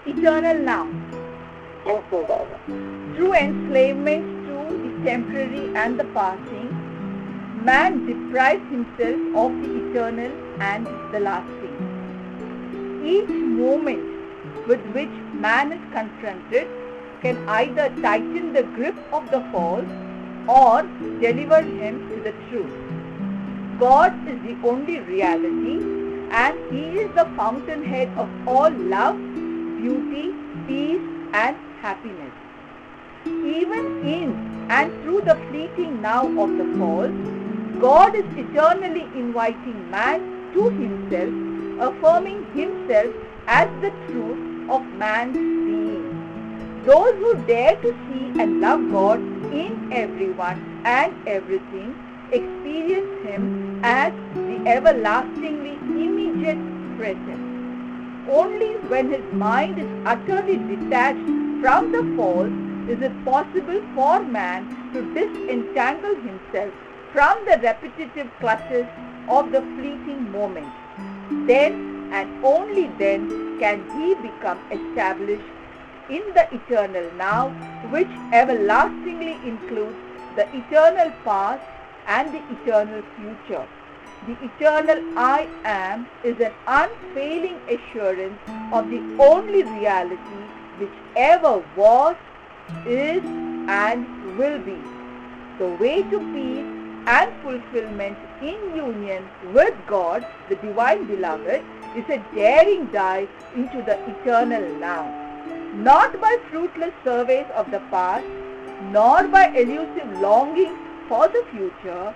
Eternal now. Yes, Baba. Through enslavement to the temporary and the passing, man deprives himself of the eternal and the lasting. Each moment with which man is confronted can either tighten the grip of the false or deliver him to the truth. God is the only reality, and He is the fountainhead of all love, beauty, peace and happiness. Even in and through the fleeting now of the false, God is eternally inviting man to Himself, affirming Himself as the truth of man's being. Those who dare to see and love God in everyone and everything experience Him as the everlastingly immediate present. Only when his mind is utterly detached from the false is it possible for man to disentangle himself from the repetitive clutches of the fleeting moment. Then and only then can he become established in the eternal now, which everlastingly includes the eternal past and the eternal future. The eternal I am is an unfailing assurance of the only reality which ever was, is and will be. The way to peace and fulfillment in union with God, the Divine Beloved, is a daring dive into the eternal now. Not by fruitless surveys of the past, nor by elusive longings for the future,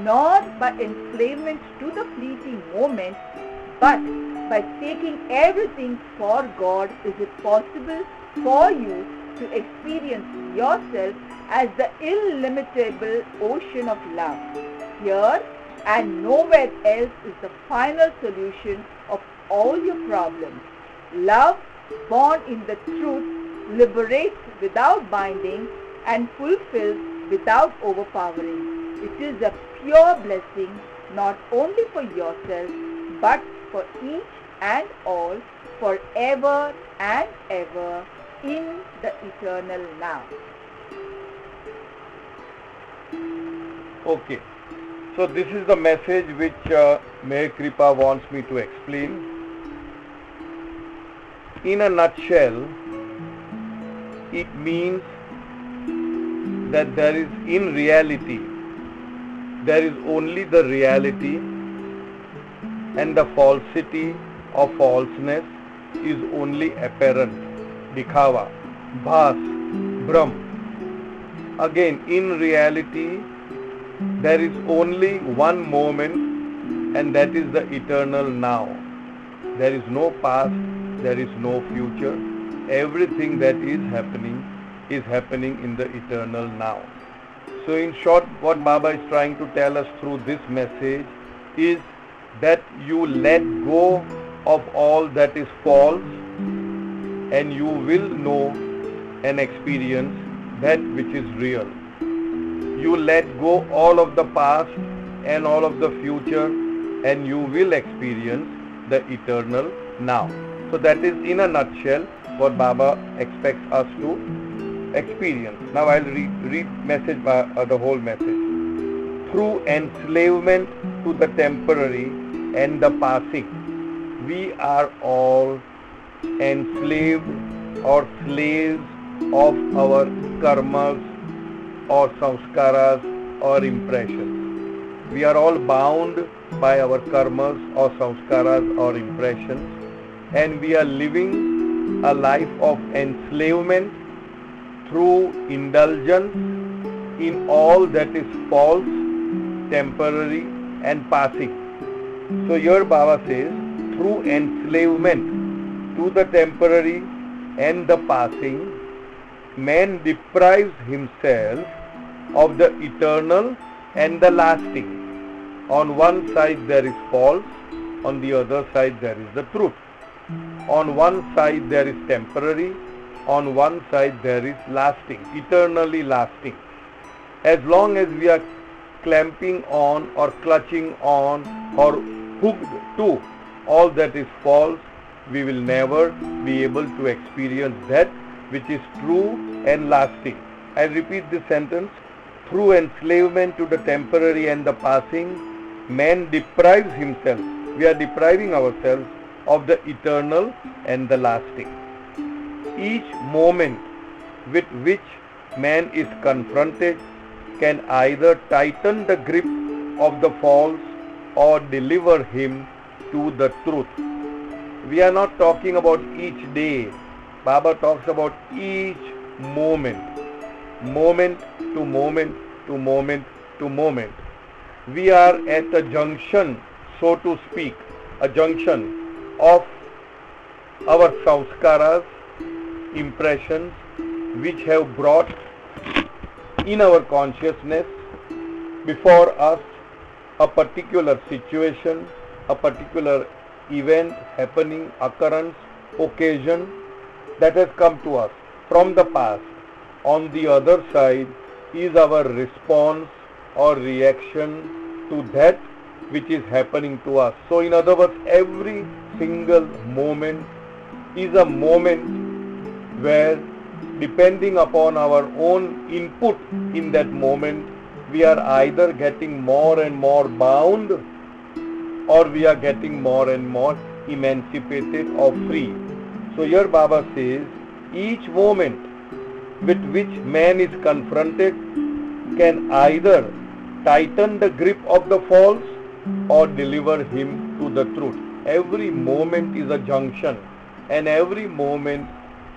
nor by enslavement to the fleeting moment, but by taking everything for God is it possible for you to experience yourself as the illimitable ocean of love. Here and nowhere else is the final solution of all your problems. Love, born in the truth, liberates without binding and fulfills without overpowering. It is a pure blessing not only for yourself but for each and all, forever and ever, in the eternal now. Okay, so this is the message which Meher Kripa wants me to explain. In a nutshell, it means that there is, in reality, there is only the reality, and the falsity or falseness is only apparent, dikhava, bhas, brahm. Again, in reality, there is only one moment, and that is the eternal now. There is no past, there is no future. Everything that is happening in the eternal now. So in short, what Baba is trying to tell us through this message is that you let go of all that is false, and you will know and experience that which is real. You let go all of the past and all of the future, and you will experience the eternal now. So that is in a nutshell what Baba expects us to experience. Now I'll read message by the whole message. Through enslavement to the temporary and the passing, we are all enslaved or slaves of our karmas or samskaras or impressions. We are all bound by our karmas or samskaras or impressions, and we are living a life of enslavement through indulgence in all that is false, temporary and passing. So here Baba says, through enslavement to the temporary and the passing, man deprives himself of the eternal and the lasting. On one side there is false, on the other side there is the truth. On one side there is temporary, on one side there is lasting, eternally lasting. As long as we are clamping on or clutching on or hooked to all that is false, we will never be able to experience that which is true and lasting. I repeat this sentence. Through enslavement to the temporary and the passing, man deprives himself. We are depriving ourselves of the eternal and the lasting. Each moment with which man is confronted can either tighten the grip of the false or deliver him to the truth. We are not talking about each day. Baba talks about each moment. Moment to moment to moment to moment. We are at a junction, so to speak, a junction of our samskaras, impressions, which have brought in our consciousness before us a particular situation, a particular event, happening, occurrence, occasion that has come to us from the past. On the other side is our response or reaction to that which is happening to us. So in other words, every single moment is a moment where, depending upon our own input in that moment, we are either getting more and more bound or we are getting more and more emancipated or free. So here Baba says, each moment with which man is confronted can either tighten the grip of the false or deliver him to the truth. Every moment is a junction, and every moment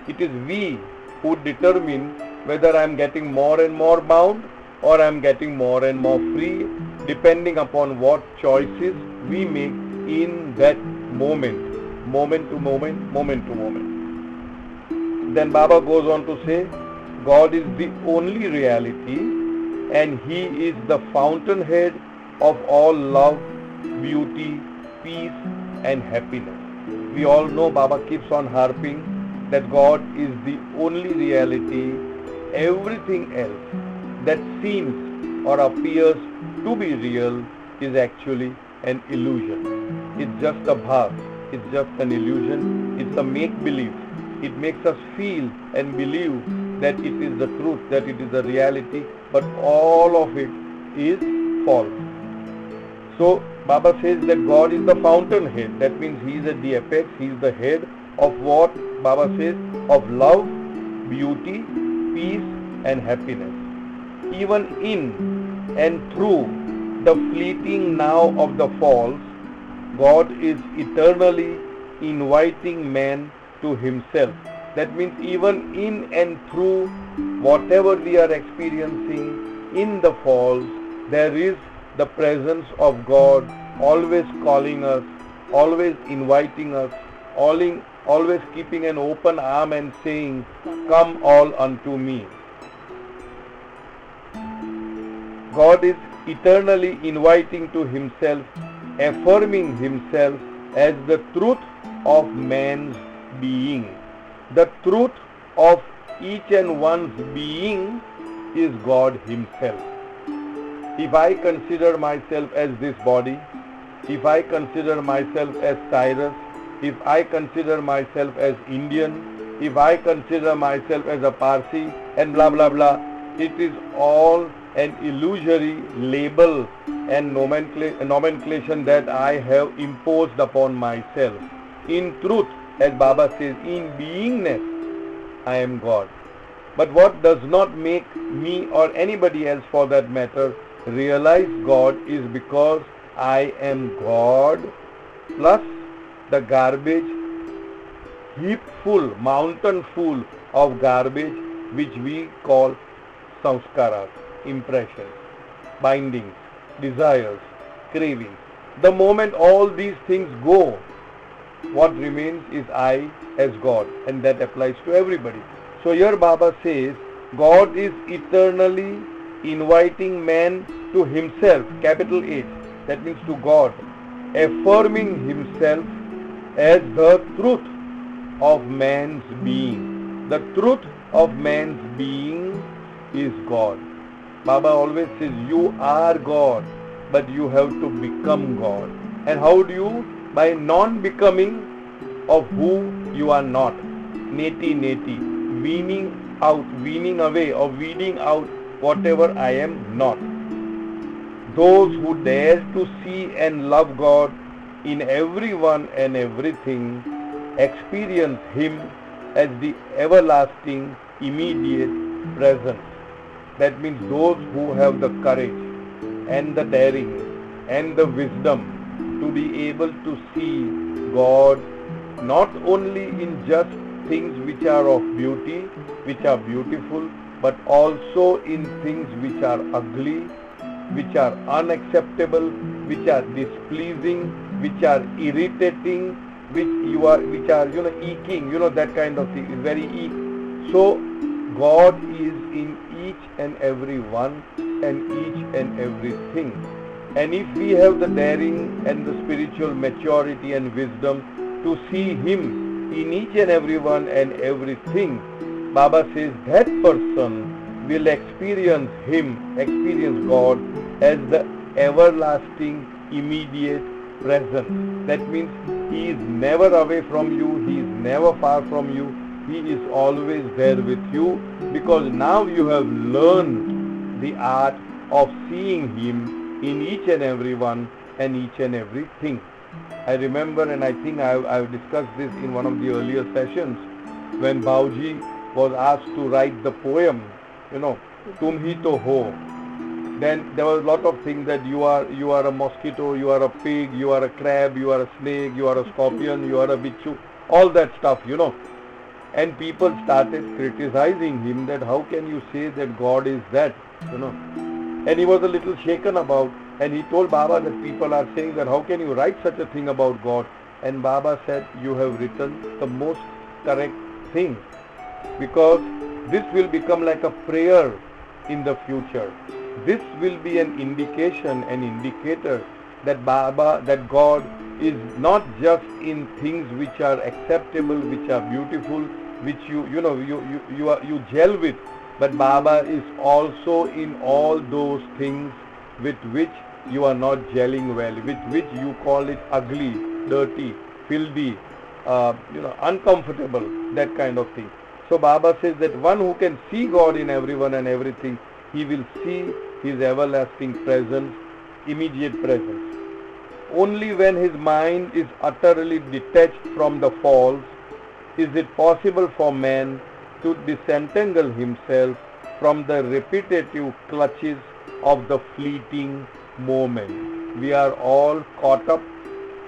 it is we who determine whether I am getting more and more bound or I am getting more and more free, depending upon what choices we make in that moment, moment to moment, moment to moment. Then Baba goes on to say, God is the only reality and He is the fountainhead of all love, beauty, peace and happiness. We all know Baba keeps on harping that God is the only reality. Everything else that seems or appears to be real is actually an illusion. It's just a bhav. It's just an illusion. It's a make-believe. It makes us feel and believe that it is the truth, that it is the reality, but all of it is false. So Baba says that God is the fountainhead. That means He is at the apex. He is the head of what Baba says, of love, beauty, peace and happiness. Even in and through the fleeting now of the false, God is eternally inviting man to Himself. That means even in and through whatever we are experiencing in the false, there is the presence of God always calling us, always inviting us, always keeping an open arm and saying, "Come all unto me." God is eternally inviting to Himself, affirming Himself as the truth of man's being. The truth of each and one's being is God Himself. If I consider myself as this body, if I consider myself as Cyrus, if I consider myself as Indian, if I consider myself as a Parsi and blah blah blah, it is all an illusory label and nomenclature that I have imposed upon myself. In truth, as Baba says, in beingness, I am God. But what does not make me or anybody else for that matter realize God is because I am God plus the garbage heap full, mountain full of garbage which we call samskaras, impressions, bindings, desires, cravings. The moment all these things go, what remains is I as God, and that applies to everybody. So here Baba says, God is eternally inviting man to Himself, capital H, that means to God, affirming Himself as the truth of man's being. The truth of man's being is God. Baba always says, you are God, but you have to become God. And how do you? By non-becoming of who you are not. Neti, weaning away or weeding out whatever I am not. Those who dare to see and love God in everyone and everything experience Him as the everlasting, immediate presence. That means those who have the courage and the daring and the wisdom to be able to see God not only in just things which are of beauty, which are beautiful, but also in things which are ugly, which are unacceptable, which are displeasing, which are irritating, which are eking, that kind of thing is very eek. So God is in each and every one and each and everything. And if we have the daring and the spiritual maturity and wisdom to see Him in each and every one and everything, Baba says that person will experience God as the everlasting, immediate presence. That means He is never away from you, He is never far from you, He is always there with you, because now you have learned the art of seeing Him in each and every one and each and everything. I remember, and I think I've discussed this in one of the earlier sessions, when Bauji was asked to write the poem, Tum Hi To Ho. Then there was a lot of things that you are a mosquito, you are a pig, you are a crab, you are a snake, you are a scorpion, you are a bichu, all that stuff, And people started criticizing him that how can you say that God is that, And he was a little shaken about, and he told Baba that people are saying that how can you write such a thing about God? And Baba said, you have written the most correct thing, because this will become like a prayer in the future. This will be an indication, an indicator that God is not just in things which are acceptable, which are beautiful, which you gel with, but Baba is also in all those things with which you are not gelling well, with which you call it ugly, dirty, filthy, uncomfortable, that kind of thing. So Baba says that one who can see God in everyone and everything, he will see His everlasting presence, immediate presence. Only when his mind is utterly detached from the false is it possible for man to disentangle himself from the repetitive clutches of the fleeting moment. We are all caught up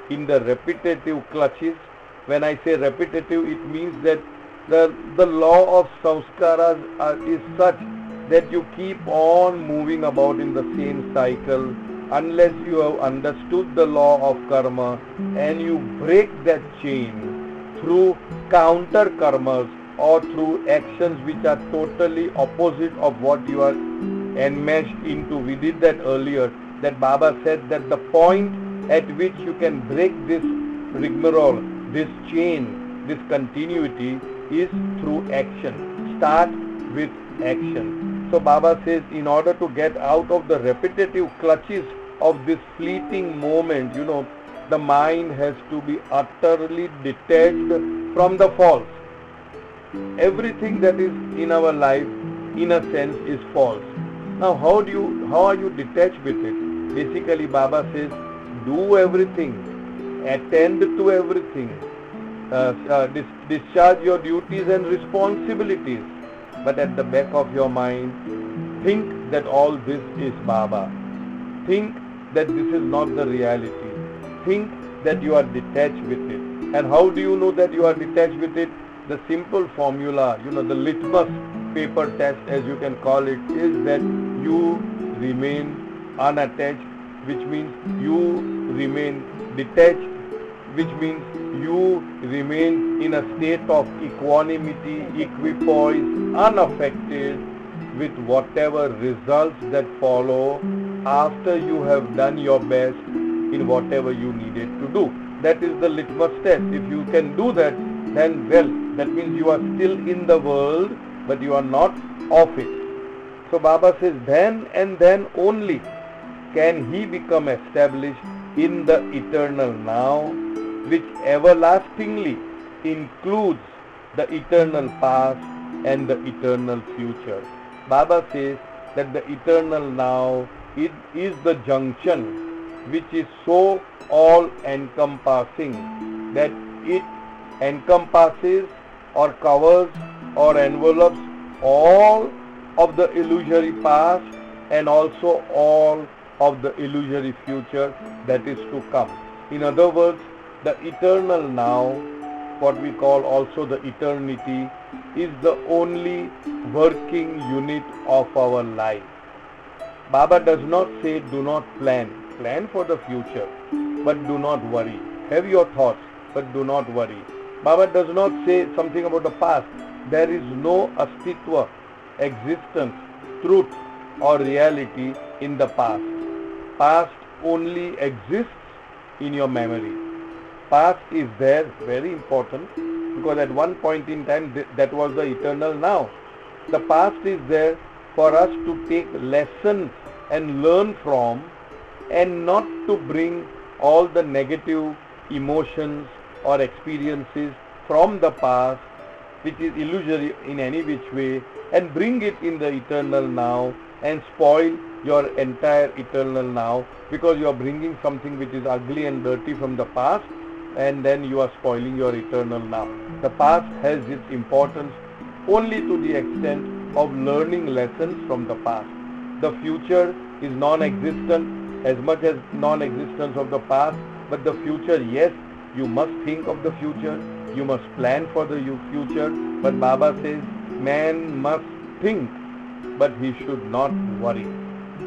in the repetitive clutches. When I say repetitive, it means that the law of samskaras is such that you keep on moving about in the same cycle unless you have understood the law of karma and you break that chain through counter karmas or through actions which are totally opposite of what you are enmeshed into. We did that earlier, that Baba said that the point at which you can break this rigmarole, this chain, this continuity is through action. Start with action. So Baba says in order to get out of the repetitive clutches of this fleeting moment, the mind has to be utterly detached from the false. Everything that is in our life, in a sense, is false. Now how are you detached with it? Basically Baba says, do everything, attend to everything, discharge your duties and responsibilities, but at the back of your mind, think that all this is Baba. Think that this is not the reality. Think that you are detached with it. And how do you know that you are detached with it? The simple formula, the litmus paper test, as you can call it, is that you remain unattached, which means you remain detached, which means you remain in a state of equanimity, equipoise, unaffected with whatever results that follow after you have done your best in whatever you needed to do. That is the litmus test. If you can do that, then that means you are still in the world, but you are not of it. So Baba says, then and then only can he become established in the eternal now, which everlastingly includes the eternal past and the eternal future. Baba says that the eternal now is the junction which is so all-encompassing that it encompasses or covers or envelopes all of the illusory past and also all of the illusory future that is to come. In other words, the eternal now, what we call also the eternity, is the only working unit of our life. Baba does not say do not plan. Plan for the future, but do not worry. Have your thoughts, but do not worry. Baba does not say something about the past. There is no astitva, existence, truth or reality in the past. Past only exists in your memory. Past is there, very important, because at one point in time that was the eternal now. The past is there for us to take lessons and learn from, and not to bring all the negative emotions or experiences from the past, which is illusory in any which way, and bring it in the eternal now and spoil your entire eternal now, because you are bringing something which is ugly and dirty from the past, and then you are spoiling your eternal now. The past has its importance only to the extent of learning lessons from the past. The future is non-existent as much as non-existence of the past, but the future, yes, you must think of the future, you must plan for the future, but Baba says man must think, but he should not worry.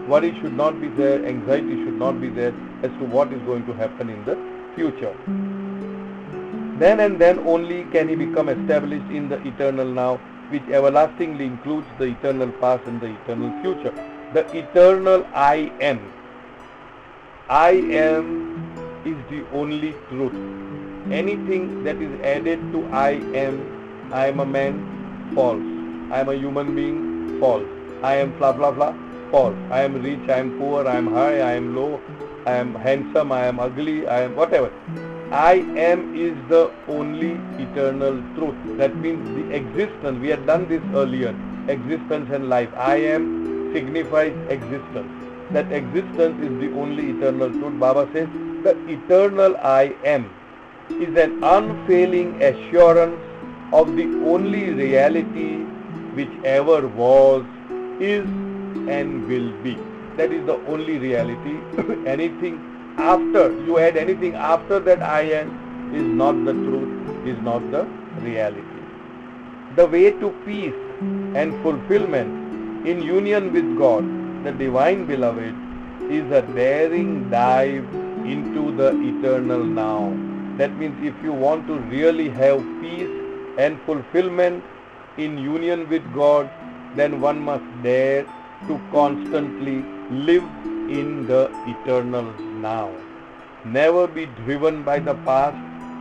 Worry should not be there, anxiety should not be there as to what is going to happen in the future. Then and then only can he become established in the eternal now, which everlastingly includes the eternal past and the eternal future. The eternal I am. I am is the only truth. Anything that is added to I am a man, false. I am a human being, false. I am blah blah blah, false. I am rich, I am poor, I am high, I am low, I am handsome, I am ugly, I am whatever. I am is the only eternal truth. That means the existence. We had done this earlier. Existence and life. I am signifies existence. That existence is the only eternal truth. Baba says the eternal I am is an unfailing assurance of the only reality which ever was, is and will be. That is the only reality. Anything after, you add anything after that I am, is not the truth, is not the reality. The way to peace and fulfillment in union with God, the Divine Beloved, is a daring dive into the eternal now. That means if you want to really have peace and fulfillment in union with God, then one must dare to constantly live in the eternal now. Never be driven by the past.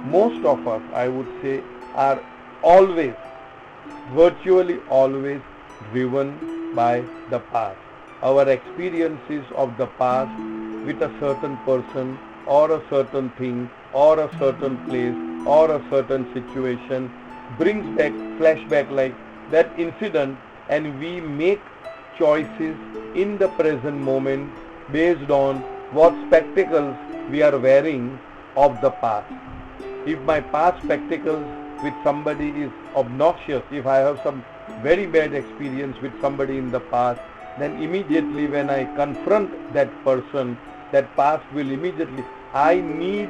Most of us, I would say, are always, virtually always driven by the past. Our experiences of the past with a certain person or a certain thing or a certain place or a certain situation brings back flashback like that incident, and we make choices in the present moment based on what spectacles we are wearing of the past. If my past spectacles with somebody is obnoxious, if I have some very bad experience with somebody in the past, then immediately when I confront that person, that past will immediately, I need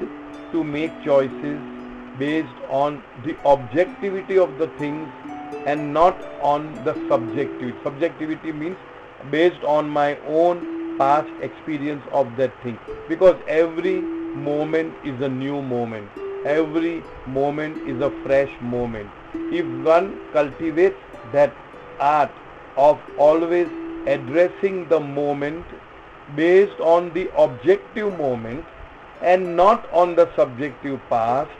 to make choices based on the objectivity of the things and not on the subjectivity. Subjectivity means based on my own past experience of that thing. Because every moment is a new moment. Every moment is a fresh moment. If one cultivates that art of always addressing the moment based on the objective moment and not on the subjective past,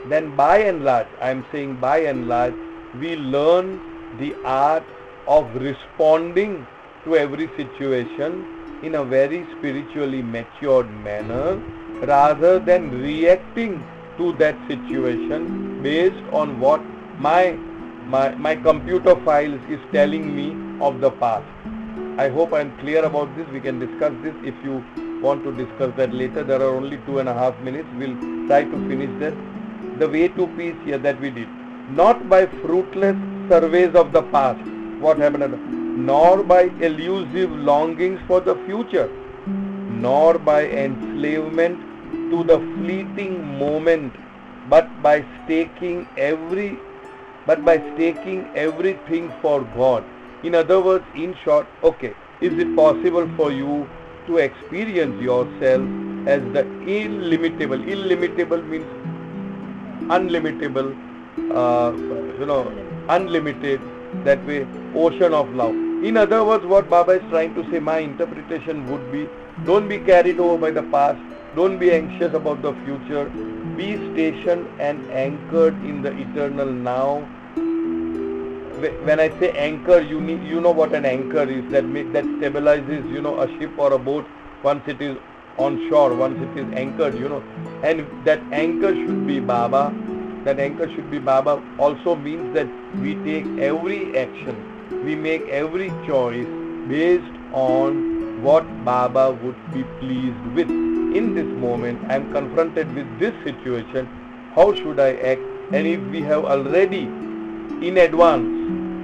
then by and large, I am saying by and large, we learn the art of responding to every situation in a very spiritually matured manner rather than reacting to that situation based on what my computer files is telling me of the past. I hope I am clear about this. We can discuss this if you want to discuss that later. There are only 2.5 minutes. We'll try to finish that. The way to peace here that we did. Not by fruitless surveys of the past, what happened, nor by elusive longings for the future, nor by enslavement to the fleeting moment, but by staking everything for God. In other words, in short, okay, is it possible for you to experience yourself as the illimitable? Illimitable means unlimitable, unlimited, that way, ocean of love. In other words, what Baba is trying to say, my interpretation would be, don't be carried over by the past, don't be anxious about the future, be stationed and anchored in the eternal now. When I say anchor, you know what an anchor is, that stabilizes, a ship or a boat once it is on shore, once it is anchored, and that anchor should be Baba. That anchor should be Baba also means that we take every action, we make every choice based on what Baba would be pleased with. In this moment, I am confronted with this situation, how should I act? And if we have already in advance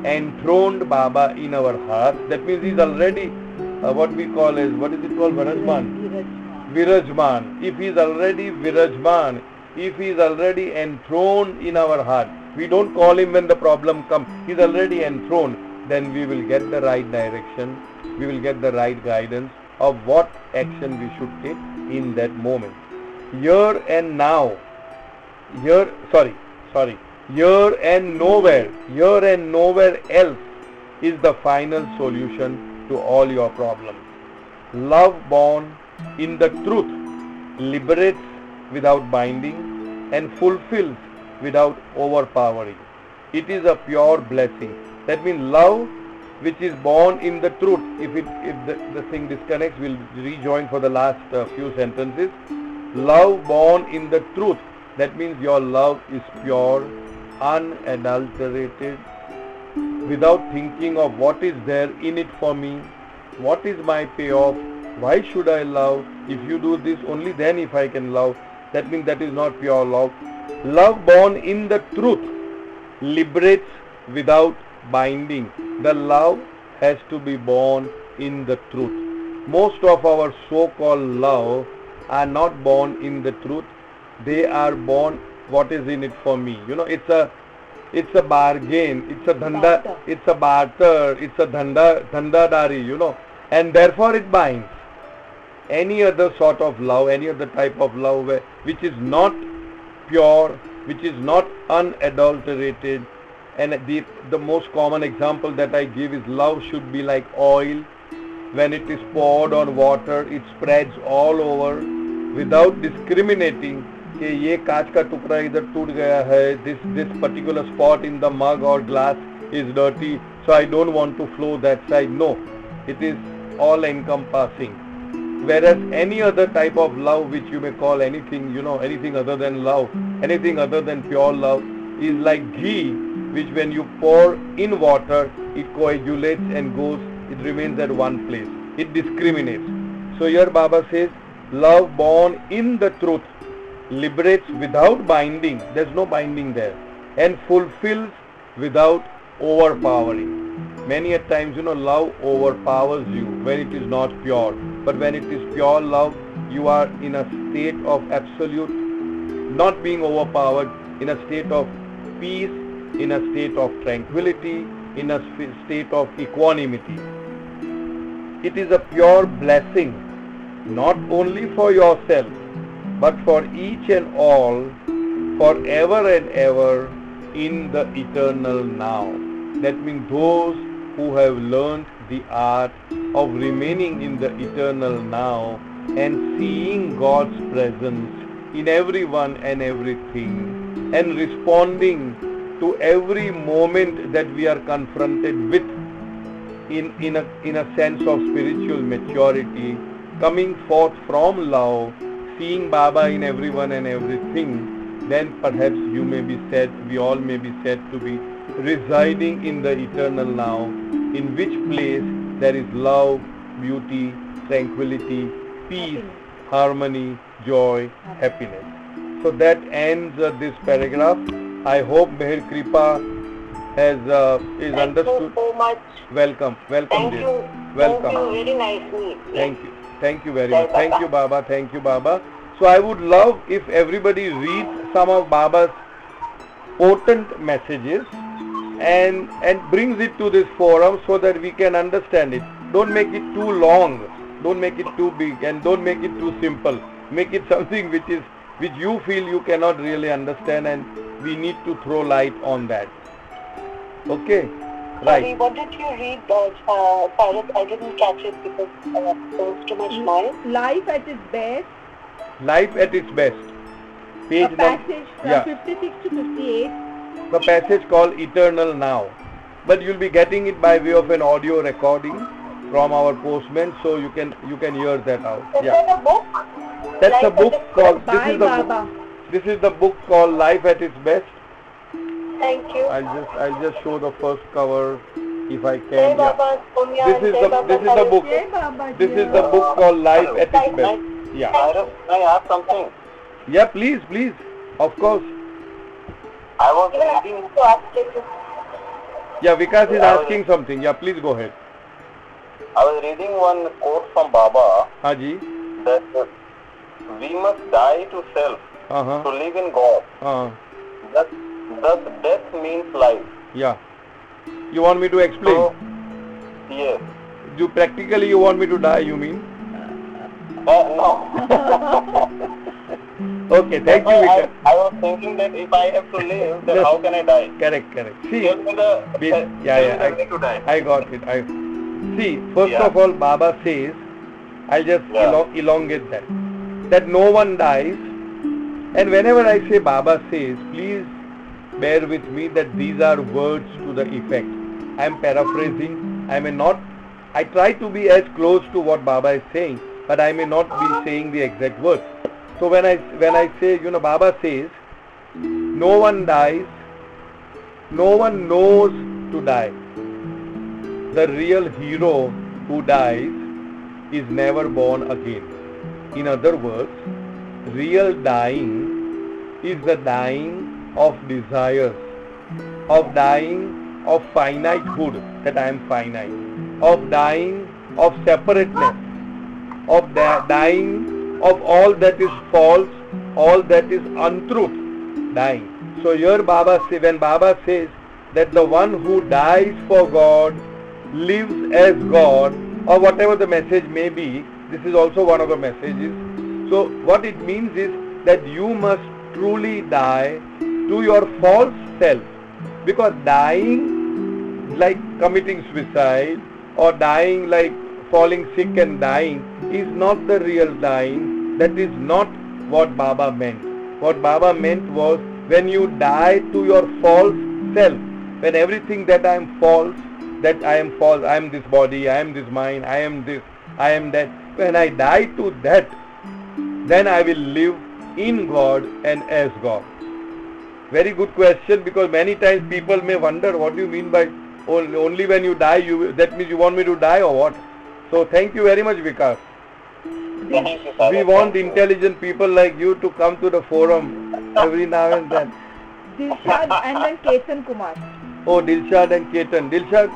enthroned Baba in our heart, that means he is already what we call as, what is it called, Virajman. If he is already Virajman, if he is already enthroned in our heart, we don't call him when the problem comes, he is already enthroned, then we will get the right direction, we will get the right guidance of what action we should take in that moment. Here and now, here and nowhere else is the final solution to all your problems. Love born in the truth liberates without binding and fulfills without overpowering. It is a pure blessing. That means love which is born in the truth. If the thing disconnects, we'll rejoin for the last few sentences. Love born in the truth. That means your love is pure, unadulterated, without thinking of what is there in it for me, what is my payoff, why should I love, if you do this only then if I can love. That means that is not pure love. Love born in the truth liberates without binding. The love has to be born in the truth. Most of our so-called love are not born in the truth. They are born, what is in it for me. It's a bargain, it's a dhanda, it's a barter, it's a dhandadari, and therefore it binds. Any other sort of love, any other type of love which is not pure, which is not unadulterated, and the most common example that I give is love should be like oil. When it is poured on water, it spreads all over without discriminating. कि ये कांच का टुकड़ा इधर टूट गया है, this particular spot in the mug or glass is dirty, so I don't want to flow that side. No, it is all encompassing. Whereas any other type of love which you may call anything, anything other than love, anything other than pure love, is like ghee, which when you pour in water, it coagulates and goes, it remains at one place. It discriminates. So here Baba says, love born in the truth liberates without binding, there's no binding there, and fulfills without overpowering. Many a times, love overpowers you when it is not pure. But when it is pure love, you are in a state of absolute, not being overpowered, in a state of peace, in a state of tranquility, in a state of equanimity. It is a pure blessing, not only for yourself, but for each and all, forever and ever, in the eternal now. That means those who have learned the art of remaining in the eternal now and seeing God's presence in everyone and everything, and responding to every moment that we are confronted with in a sense of spiritual maturity, coming forth from love, seeing Baba in everyone and everything, then perhaps you may be said, we all may be said to be residing in the eternal now, in which place there is love, beauty, tranquility, peace, harmony, joy, happiness. So that ends this paragraph. I hope Meher Kripa is understood. Thank you so much. Welcome, Thank dear. you. Welcome. Thank you very nicely. Thank you very Jai much. Thank Baba. you, Baba. Thank you, Baba. So I would love if everybody reads some of Baba's potent messages and brings it to this forum so that we can understand it. Don't make it too long. Don't make it too big, and don't make it too simple. Make it something which you feel you cannot really understand, and we need to throw light on that. Okay? Sorry, Right. what did you read, Cyrus? I didn't catch it because there was too much noise. Life at its best, Life at its best. a Page passage from yeah. 56 to 58. The passage called Eternal Now. But you'll be getting it by way of an audio recording from our postman, so you can hear that out. Is Yeah. that a book? That's a Life book at its called By Baba. This is the book called Life at its Best. Thank you. I'll just show the first cover if I Jai can. Yeah. Baba, Sonia, This is Jai the Baba, this is the Cyrus. book. Jai Baba, This dear. is the book called Life at its Right, Best. right. Yeah. Cyrus, can I ask something? Yeah, please. Of course. I was Even I reading, need to ask you to Yeah, Vikas is asking something. Yeah, please go ahead. I was reading one quote from Baba Haji. that we must die to self Uh-huh. to live in God. Uh-huh. Thus death means life. Yeah. You want me to explain? So, yes. Practically you want me to die, you mean? No. Okay, thank you, Vikas. I was thinking that if I have to live, then Yes. how can I die? Correct. See, Tell me the yeah, tell me the way to die. I got it. See, first Yeah. of all, Baba says, I'll just Yeah. elongate that no one dies. And whenever I say Baba says, please bear with me that these are words to the effect. I am paraphrasing. I try to be as close to what Baba is saying, but I may not be saying the exact words. So when I say, Baba says, no one dies, no one knows to die. The real hero who dies is never born again. In other words, real dying is the dying of desires, of dying of finitehood, that I am finite, of dying of separateness, of dying of all that is false, all that is untruth, dying. So here when Baba says that the one who dies for God lives as God, or whatever the message may be, this is also one of the messages. So what it means is that you must truly die to your false self, because dying like committing suicide or dying like falling sick and dying is not the real dying. That is not what Baba meant. What Baba meant was when you die to your false self, when everything that I am false, I am this body, I am this mind, I am this, I am that. When I die to that, then I will live in God and as God. Very good question, because many times people may wonder, what do you mean by only when you die, that means you want me to die or what? So thank you very much, Vikas. Thank you, Cyrus. We want intelligent people like you to come to the forum every now and then. Dilshad and then Ketan Kumar. Oh, Dilshad and Ketan. Dilshad,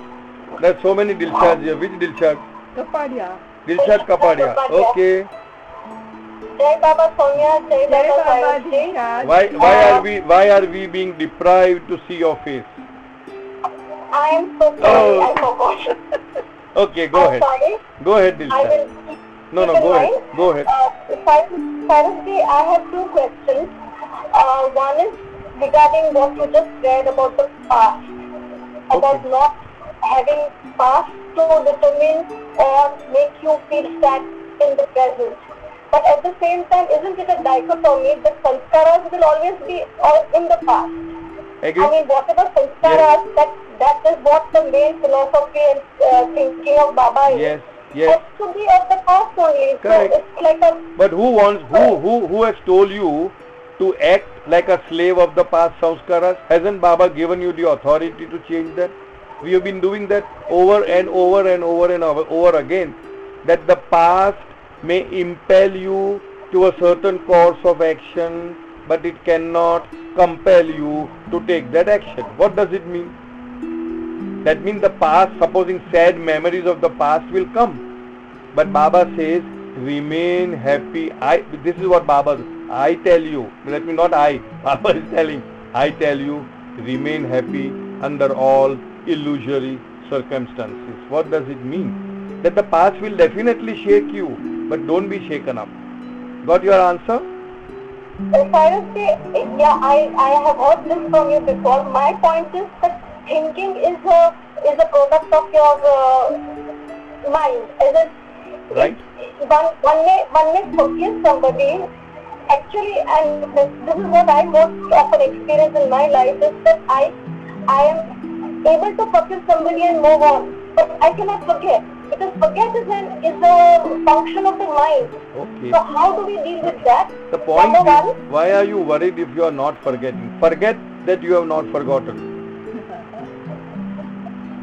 there's so many Dilshads here. Which Dilshad? Kapadia. Dilshad Kapadia. Okay. Jai Baba, Sonia, Jai Jai Baba, Baba, Cyrus ji. Dilshad. Why are we being deprived to see your face? I am so sorry, Oh. I forgot. Okay, go I'm ahead. sorry. Go ahead, I Dilshad. will No, keep in go ahead. mind. Go ahead. Cyrus ji, I have two questions. One is regarding what you just read about the past, about Okay. not having past to determine or make you feel sad in the present. But at the same time, isn't it a dichotomy that sanskaras will always be all in the past? Agree? I mean, whatever sanskaras, that is what the main philosophy and thinking of Baba is. Yes. Has to be of the past only. Correct. So it's like a But who has told you to act like a slave of the past samskaras? Hasn't Baba given you the authority to change that? We have been doing that over and over and over and over again, that the past may impel you to a certain course of action, but it cannot compel you to take that action. What does it mean? That means the past, supposing sad memories of the past will come. But Baba says, remain happy. This is what I tell you. Let me not Baba is telling. I tell you, remain happy under all illusory circumstances. What does it mean? That the past will definitely shake you, but don't be shaken up. Got your answer? Seriously, yeah, I have heard this from you before. My point is that thinking is a product of your mind. Right. One may forgive somebody. Actually, and this is what I most often experience in my life, is that I am able to forgive somebody and move on, but I cannot forget, because forget is a function of the mind. Okay. So how do we deal with that? The point Number is, one, why are you worried if you are not forgetting? Forget that you have not forgotten.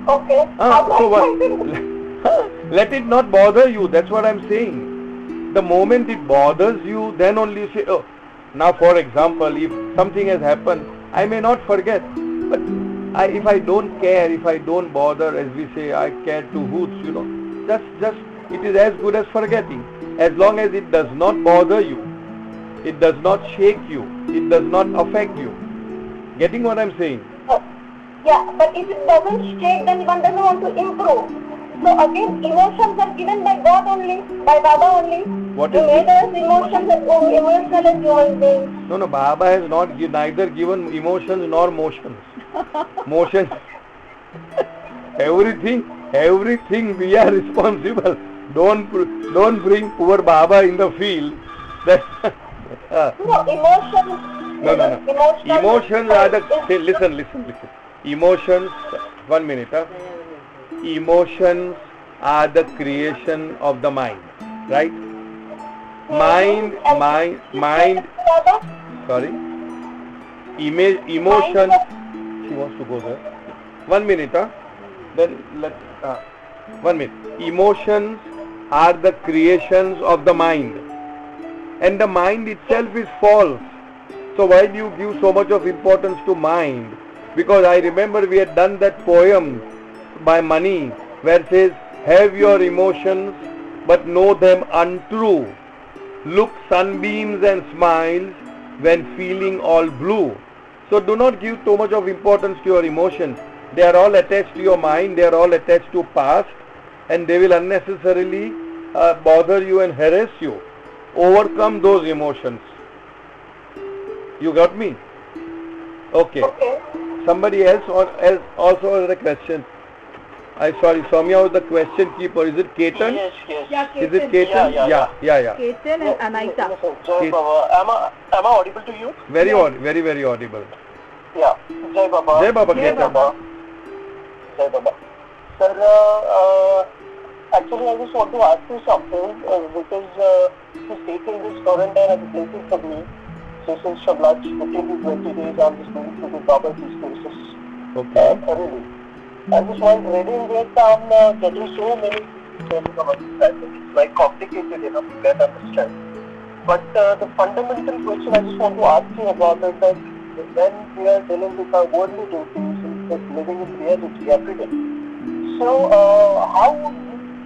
okay. So what? Let it not bother you. That's what I'm saying. The moment it bothers you, then only you say, oh. Now, for example, if something has happened, I may not forget. But if I don't care, if I don't bother, as we say, I care to hoots, just it is as good as forgetting. As long as it does not bother you, it does not shake you, it does not affect you. Getting what I'm saying? yeah, but if it doesn't shake, then one doesn't want to improve. So again, emotions are given by God only, by Baba only. What He is made this? us emotional as human beings. No, Baba has not neither given emotions nor motions. Motions. Everything we are responsible. Don't bring poor Baba in the field. No, emotions. No. Emotions are the. Say, listen. Emotions. 1 minute. Emotions are the creation of the mind, right? Mind. Sorry. Emotions. She wants to go there. 1 minute. Then let. 1 minute. Emotions are the creations of the mind, and the mind itself is false. So why do you give so much of importance to mind? Because I remember we had done that poem by Mani, where it says, have your emotions but know them untrue. Look sunbeams and smiles when feeling all blue. So do not give too much of importance to your emotions. They are all attached to your mind, they are all attached to past, and they will unnecessarily bother you and harass you. Overcome those emotions. You got me? Okay. Somebody else also has a question. Sorry, Soumya was the question keeper. Is it Ketan? Yes. Yeah, Is it Ketan. Ketan? Yeah. Ketan and Anaita. Jai Baba. Am I audible to you? Very very audible. Yeah. Jai Baba. Jai Baba, Jai Ketan. Baba. Jai Baba. Sir, actually I just want to ask you something because to stay in this quarantine as a blessing for me. So since from last 15 to 20 days I'm just going through the Baba's experiences. Okay. Really. I just want reading this, I'm getting so many it's like complicated enough to get understand. But the fundamental question I just want to ask you about is that when we are dealing with our worldly duties, like living in reality every day. So how would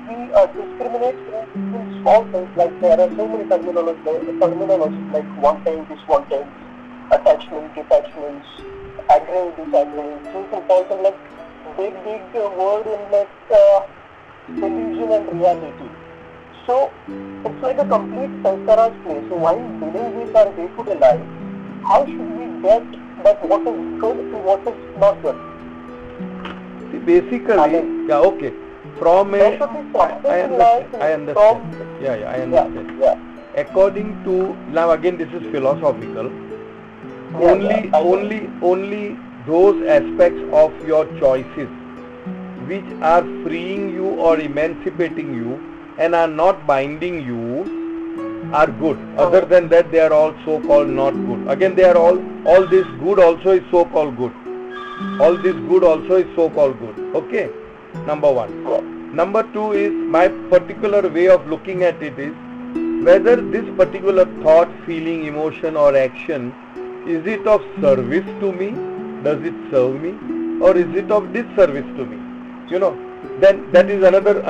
we discriminate between small things, like there are so many terminologies like one time, attachment, detachments, agreeing, disagreeing, things important like big word in like illusion and reality. So it's like a complete sanskara's play. So while dealing with our day-to-day life, how should we get that what is good to what is not good? See, basically, yeah, okay. From a, I understand. Yeah, I understand. Yeah. According to, now again this is philosophical. Only those aspects of your choices which are freeing you or emancipating you and are not binding you, are good. Other than that, they are all so-called not good. Again, they are all this good also is so-called good. All this good also is so-called good. Okay, number one. Number two is my particular way of looking at it is whether this particular thought, feeling, emotion or action, is it of service to me? Does it serve me? Or is it of disservice to me? Then that is another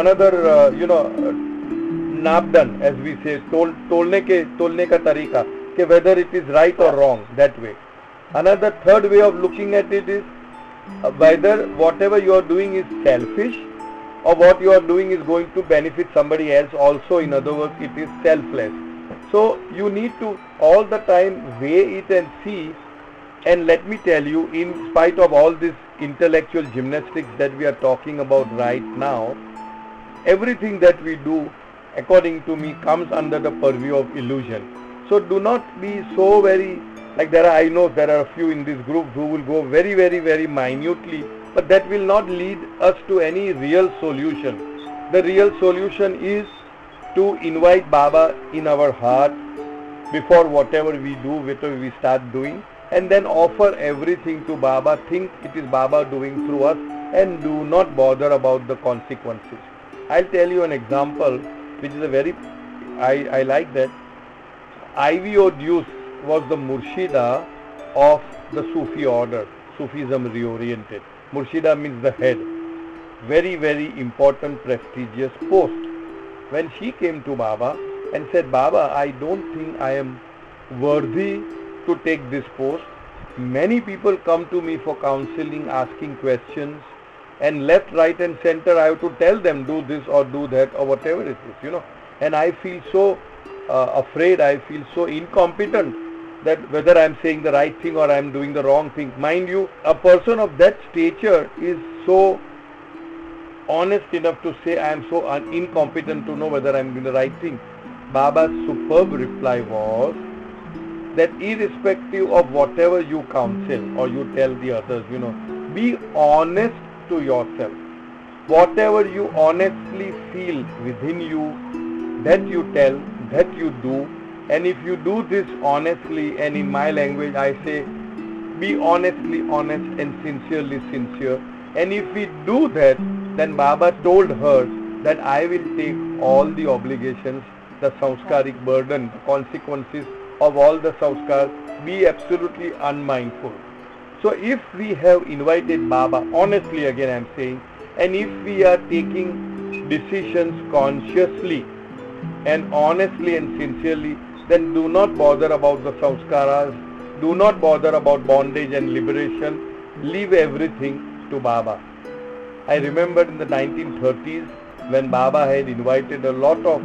napdan, as we say, tolne ka tarika, whether it is right or wrong, that way. Another third way of looking at it is whether whatever you are doing is selfish or what you are doing is going to benefit somebody else also. In other words, it is selfless. So you need to all the time weigh it and see. And let me tell you, in spite of all this intellectual gymnastics that we are talking about right now, everything that we do, according to me, comes under the purview of illusion. So do not be so very, I know there are a few in this group who will go very, very, very minutely, but that will not lead us to any real solution. The real solution is to invite Baba in our heart before whatever we do, whatever we start doing, and then offer everything to Baba. Think it is Baba doing through us and do not bother about the consequences. I'll tell you an example which is I like that. I.V.O. Deuce was the Murshida of the Sufi order, Sufism reoriented. Murshida means the head. Very, very important, prestigious post. When she came to Baba and said, Baba, I don't think I am worthy to take this post. Many people come to me for counseling, asking questions, and left, right and center I have to tell them do this or do that or whatever it is, And I feel so afraid, I feel so incompetent that whether I am saying the right thing or I am doing the wrong thing. Mind you, a person of that stature is so honest enough to say I am so incompetent to know whether I am doing the right thing. Baba's superb reply was that irrespective of whatever you counsel or you tell the others, be honest to yourself. Whatever you honestly feel within you, that you tell, that you do. And if you do this honestly, and in my language I say, be honestly honest and sincerely sincere. And if we do that, then Baba told her that I will take all the obligations, the samskaric burden, the consequences of all the samskar, be absolutely unmindful. So if we have invited Baba, honestly again I am saying, and if we are taking decisions consciously and honestly and sincerely, then do not bother about the samskaras, do not bother about bondage and liberation, leave everything to Baba. I remember in the 1930s when Baba had invited a lot of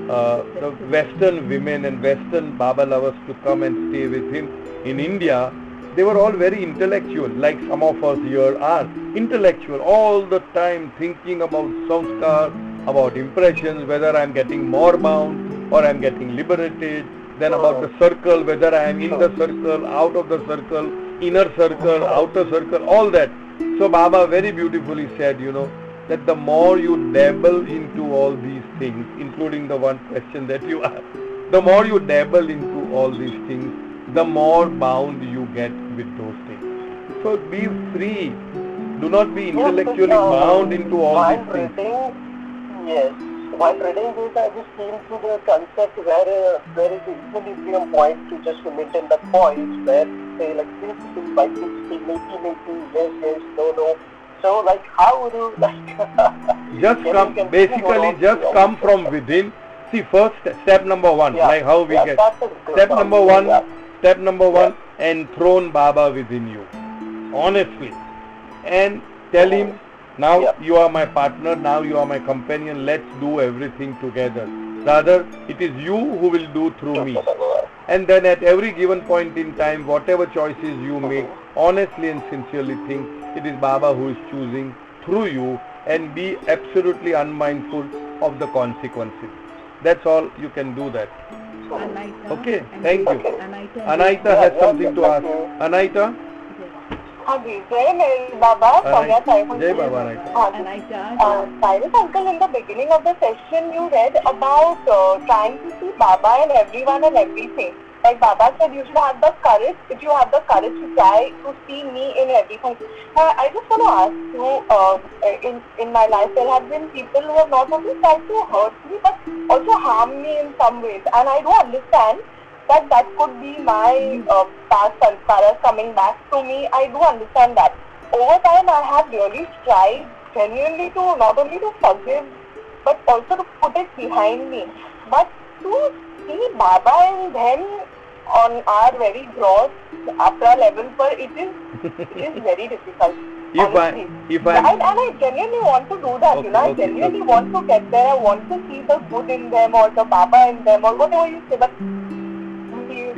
the Western women and Western Baba lovers to come and stay with him in India. They were all very intellectual, like some of us here are intellectual, all the time thinking about samskar, about impressions, whether I am getting more bound or I am getting liberated, then about the circle, whether I am in the circle, out of the circle, inner circle, outer circle, all that. So Baba very beautifully said, that the more you dabble into all these things, including the one question that you asked, the more you dabble into all these things, the more bound you get with those things. So be free. Do not be intellectually bound into all these things. While reading this, I just came to the concept where is the equilibrium point to just maintain the points where say this by 60, maybe, yes, no. So how would you just come from within. See, first step number one, how we get. Step number one, enthrone Baba within you, honestly, and tell him, now you are my partner, now you are my companion, let's do everything together. Rather, it is you who will do through me. And then at every given point in time, whatever choices you make, honestly and sincerely think, it is Baba who is choosing through you, and be absolutely unmindful of the consequences. That's all, you can do that. Anaita. Okay, thank you. Anaita Anaita has something to ask. Anaita? Haji, Jai Mere Baba, Soumya Sai. Jai Baba, right. Anita. Cyrus uncle, in the beginning of the session, you read about trying to see Baba in everyone and everything. Like Baba said, you should have the courage. If you have the courage to try to see me in everything. I just want to ask you, in my life, there have been people who have not only tried to hurt me, but also harm me in some ways. And I do understand that could be my past sanskaras coming back to me. I do understand that. Over time, I have really tried genuinely to not only to forgive, but also to put it behind me. But to see Baba and them on our very gross Apra level, but it is very difficult. And I genuinely want to do that, I genuinely want to get there. I want to see the good in them or the Baba in them or whatever you say, but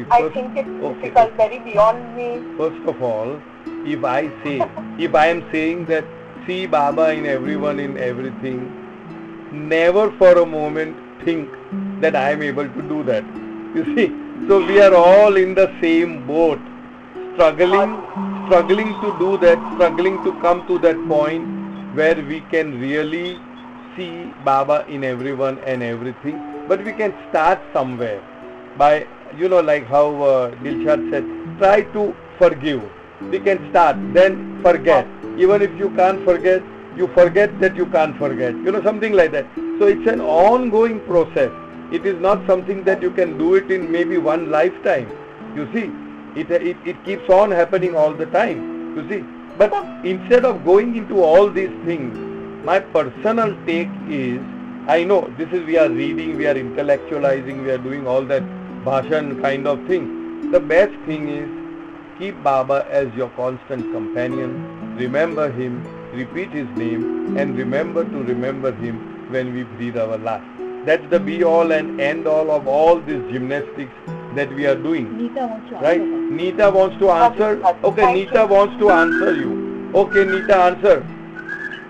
I think it's difficult, very beyond me. First of all, if I am saying that see Baba in everyone, in everything, never for a moment think that I am able to do that. You see, so we are all in the same boat, struggling to do that, struggling to come to that point where we can really see Baba in everyone and everything. But we can start somewhere by, like how Dilshad said, try to forgive. We can start, then forget. Even if you can't forget, you forget that you can't forget. Something like that. So it's an ongoing process. It is not something that you can do it in maybe one lifetime. You see, it keeps on happening all the time. You see, but instead of going into all these things, my personal take is, I know we are reading, we are intellectualizing, we are doing all that bhashan kind of thing. The best thing is, keep Baba as your constant companion, remember him, repeat his name, and remember to remember him when we breathe our last. That's the be all and end all of all these gymnastics that we are doing. Nita wants to answer. Right? Nita wants to answer. Okay, Nita wants to answer you. Okay, Nita, answer.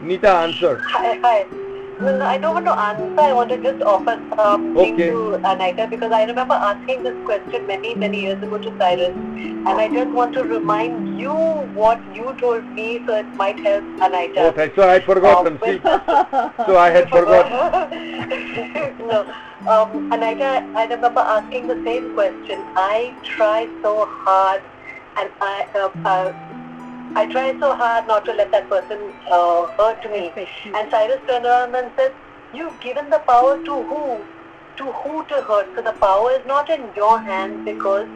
Nita, answer. Hi. Well, I don't want to answer. I want to just offer something to Anita, because I remember asking this question many, many years ago to Cyrus, and I just want to remind you what you told me, so it might help Anita. Okay, so I had forgotten. So I had forgotten. No, Anita, I remember asking the same question. I try so hard, and I try so hard not to let that person hurt me. And Cyrus turned around and said, you've given the power to who? To who to hurt? So the power is not in your hands, because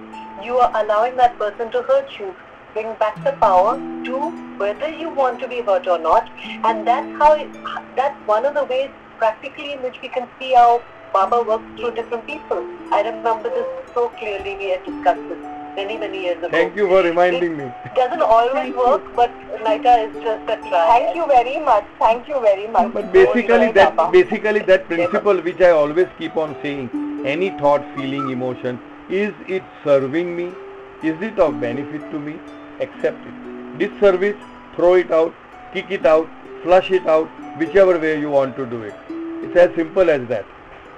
you are allowing that person to hurt you. Bring back the power to whether you want to be hurt or not. And that's one of the ways practically in which we can see how Baba works through different people. I remember this so clearly. We had discussed this many, many years ago. Thank you for reminding me. It doesn't always work, but Nita is just a try. Thank you very much. Thank you very much. But basically that principle which I always keep on saying, any thought, feeling, emotion, is it serving me? Is it of benefit to me? Accept it. Disservice, throw it out, kick it out, flush it out, whichever way you want to do it. It's as simple as that.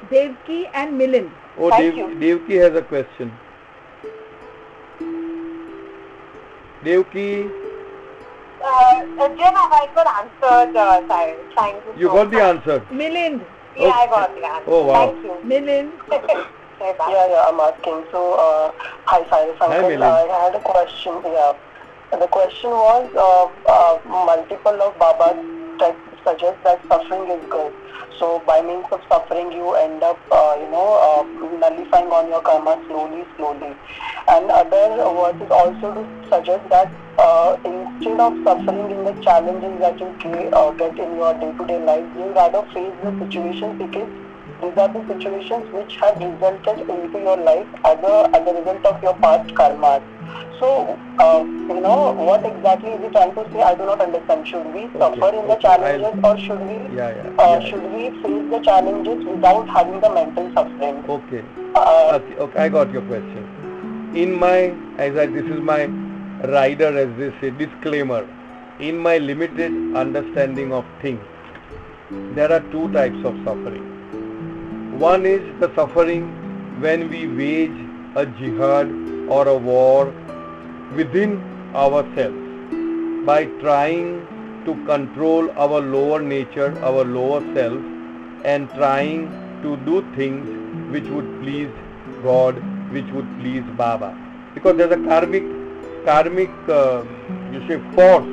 Devki and Milind. Oh, Devki has a question. Devki. Jen, I got answered, thank you. You got the answer? Milind. Yeah, I got the answer. Oh, wow. Thank you. Milind. Yeah, I'm asking. So, hi Cyrus uncle, I had a question. Yeah, the question was, multiple of Baba's texts suggest that suffering is good. So, by means of suffering, you end up, nullifying on your karma slowly. And other verses also suggest that instead of suffering in the challenges that you get in your day-to-day life, you rather face the situations, because these are the situations which have resulted into your life as a result of your past karmas. So, what exactly is he trying to say? I do not understand. Should we suffer in the challenges, or should we face the challenges without having the mental suffering? Okay, I got your question. This is my rider, as they say, disclaimer. In my limited understanding of things, there are two types of suffering. One is the suffering when we wage a jihad or a war within ourselves. by trying to control our lower nature, our lower self, and trying to do things which would please God, which would please Baba. Because there's a karmic force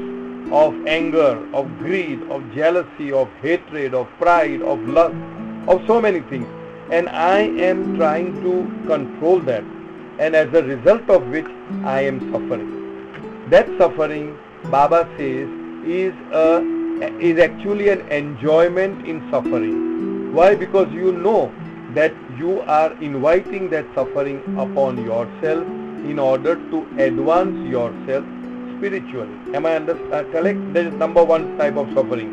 of anger, of greed, of jealousy, of hatred, of pride, of lust, of so many things. And I am trying to control that. And as a result of which I am suffering. That suffering, Baba says, is actually an enjoyment in suffering. Why? Because you know that you are inviting that suffering upon yourself in order to advance yourself spiritually. Am I correct? That is number one type of suffering.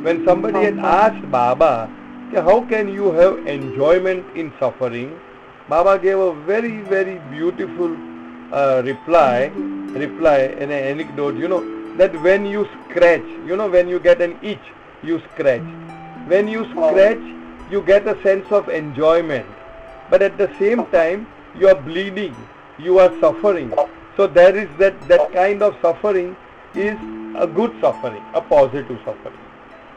When somebody had asked Baba, how can you have enjoyment in suffering? Baba gave a very, very beautiful reply in an anecdote, that when you scratch, when you get an itch, you scratch. When you scratch, you get a sense of enjoyment. But at the same time, you are bleeding, you are suffering. So there is that kind of suffering is a good suffering, a positive suffering.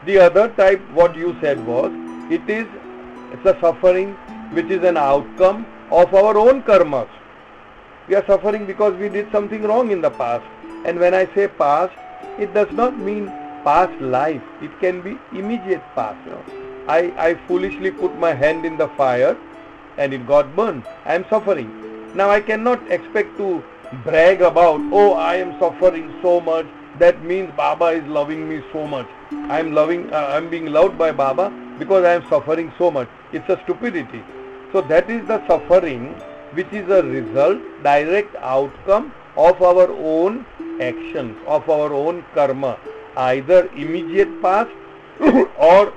The other type, what you said was, it's a suffering which is an outcome of our own karmas. We are suffering because we did something wrong in the past. And when I say past, it does not mean past life. It can be immediate past. I foolishly put my hand in the fire and it got burned. I am suffering. Now I cannot expect to brag about, I am suffering so much. That means Baba is loving me so much. I am being loved by Baba because I am suffering so much. It's a stupidity. So that is the suffering which is a result, direct outcome of our own actions, of our own karma, either immediate past or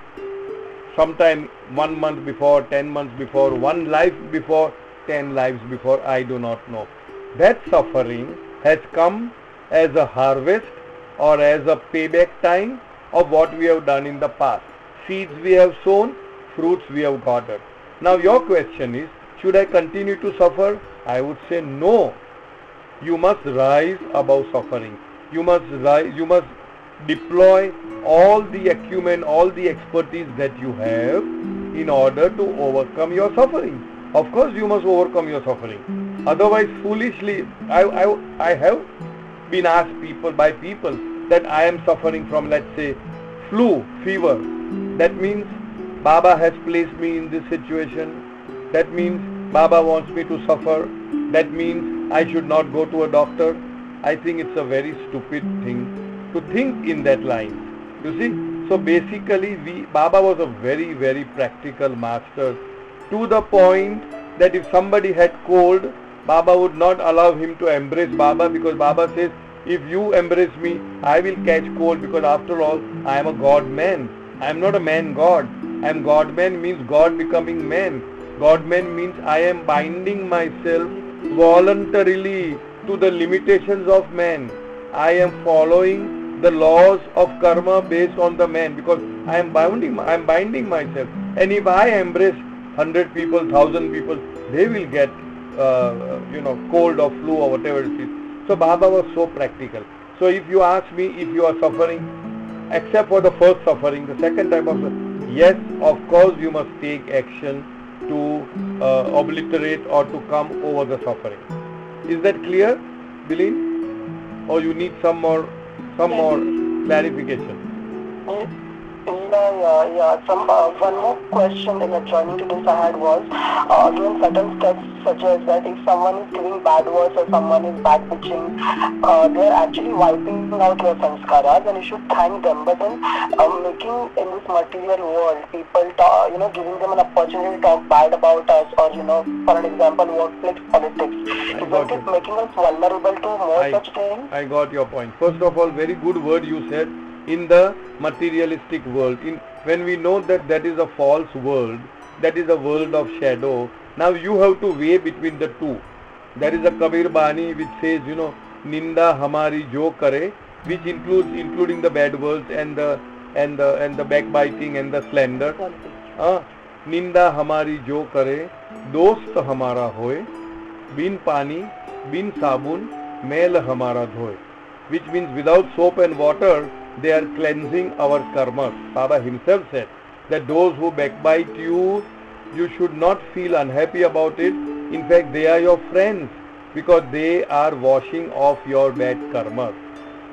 sometime 1 month before, 10 months before, 1 life before, 10 lives before, I do not know. That suffering has come as a harvest or as a payback time of what we have done in the past. Seeds we have sown, fruits we have gathered. Now your question is, should I continue to suffer? I would say no. You must rise above suffering. You must deploy all the acumen, all the expertise that you have in order to overcome your suffering. Of course you must overcome your suffering. Otherwise foolishly, I have been asked by people that I am suffering from, let's say, flu, fever. That means Baba has placed me in this situation. That means Baba wants me to suffer. That means I should not go to a doctor. I think it's a very stupid thing to think in that line. You see? So basically Baba was a very, very practical master, to the point that if somebody had cold, Baba would not allow him to embrace Baba, because Baba says, if you embrace me, I will catch cold, because after all, I am a God man. I am not a man God. I am God man means God becoming man. God man means I am binding myself voluntarily to the limitations of man. I am following the laws of karma based on the man, because I am binding myself. And if I embrace 100 people, 1,000 people, they will get cold or flu or whatever it is. So Baba was so practical. So if you ask me if you are suffering, except for the first suffering, the second type of suffering, yes, of course you must take action to obliterate or to come over the suffering. Is that clear, Bilin? Or you need some more clarification? One more question in adjoining to this I had was, again certain steps suggest that if someone is giving bad words or someone is bad pitching, they are actually wiping out your sanskaras, and you should thank them. But then making in this material world, people giving them an opportunity to talk bad about us, or for an example, workplace politics, isn't it making us vulnerable to more such things? I got your point. First of all, very good word you said. In the materialistic world, when we know that is a false world, that is a world of shadow, now you have to weigh between the two. There is a Kabir Bani which says, Ninda hamari jo kare, which including the bad words and the backbiting and the slander. Ninda hamari jo kare, dost hamara hoye, bin pani, bin sabun, mail hamara dhoye. which means without soap and water, they are cleansing our karmas. Baba himself said that those who backbite you, you should not feel unhappy about it. In fact, they are your friends because they are washing off your bad karmas.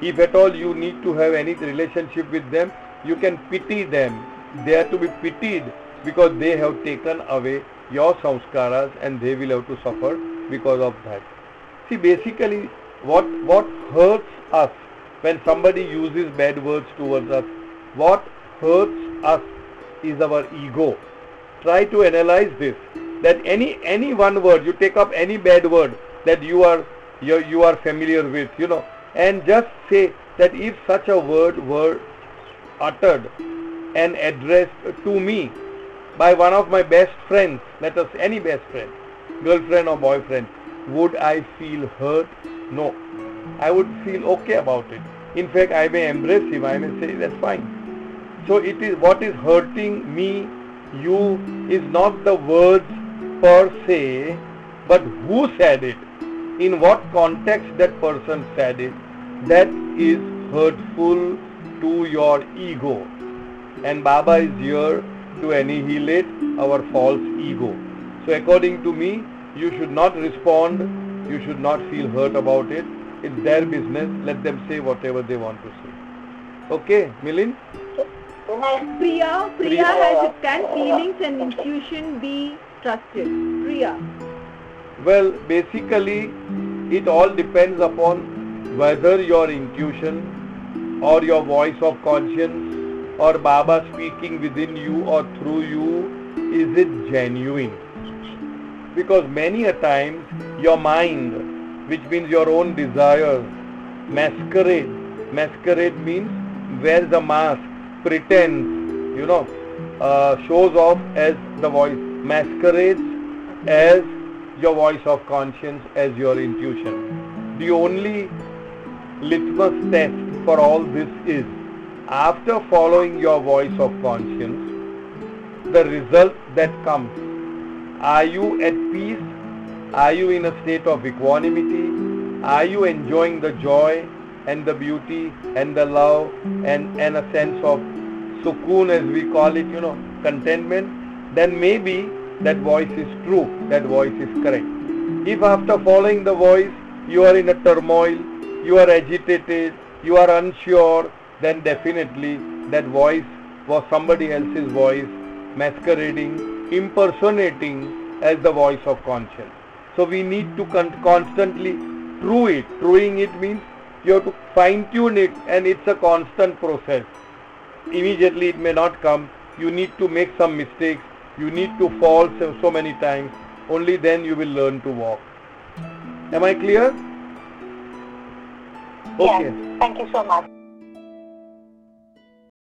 If at all you need to have any relationship with them, you can pity them. They are to be pitied because they have taken away your samskaras and they will have to suffer because of that. See, basically what hurts us when somebody uses bad words towards us, what hurts us is our ego. Try to analyze this, that any one word, you take up any bad word that you are familiar with, and just say that if such a word were uttered and addressed to me by one of my best friends, let us any best friend, girlfriend or boyfriend, would I feel hurt? No. I would feel okay about it. In fact, I may embrace him, I may say that's fine. So it is what is hurting me, you, is not the words per se, but who said it, in what context that person said it, that is hurtful to your ego. And Baba is here to annihilate our false ego. So according to me, you should not respond, you should not feel hurt about it. It's their business, let them say whatever they want to say. Okay, Milind? Priya has, can feelings and intuition be trusted? Priya. Well, basically, it all depends upon whether your intuition or your voice of conscience or Baba speaking within you or through you, is it genuine? Because many a times your mind, which means your own desires, masquerade. Masquerade means wears a mask, pretends, shows off as the voice, masquerades as your voice of conscience, as your intuition. The only litmus test for all this is, after following your voice of conscience, the result that comes. Are you at peace? Are you in a state of equanimity? Are you enjoying the joy and the beauty and the love and a sense of sukoon, as we call it, contentment? Then maybe that voice is true, that voice is correct. If after following the voice you are in a turmoil, you are agitated, you are unsure, then definitely that voice was somebody else's voice, masquerading, impersonating as the voice of conscience. So we need to constantly true it. Truing it means you have to fine tune it, and it's a constant process. Immediately it may not come. You need to make some mistakes. You need to fall so many times. Only then you will learn to walk. Am I clear? Okay. Yes. Thank you so much.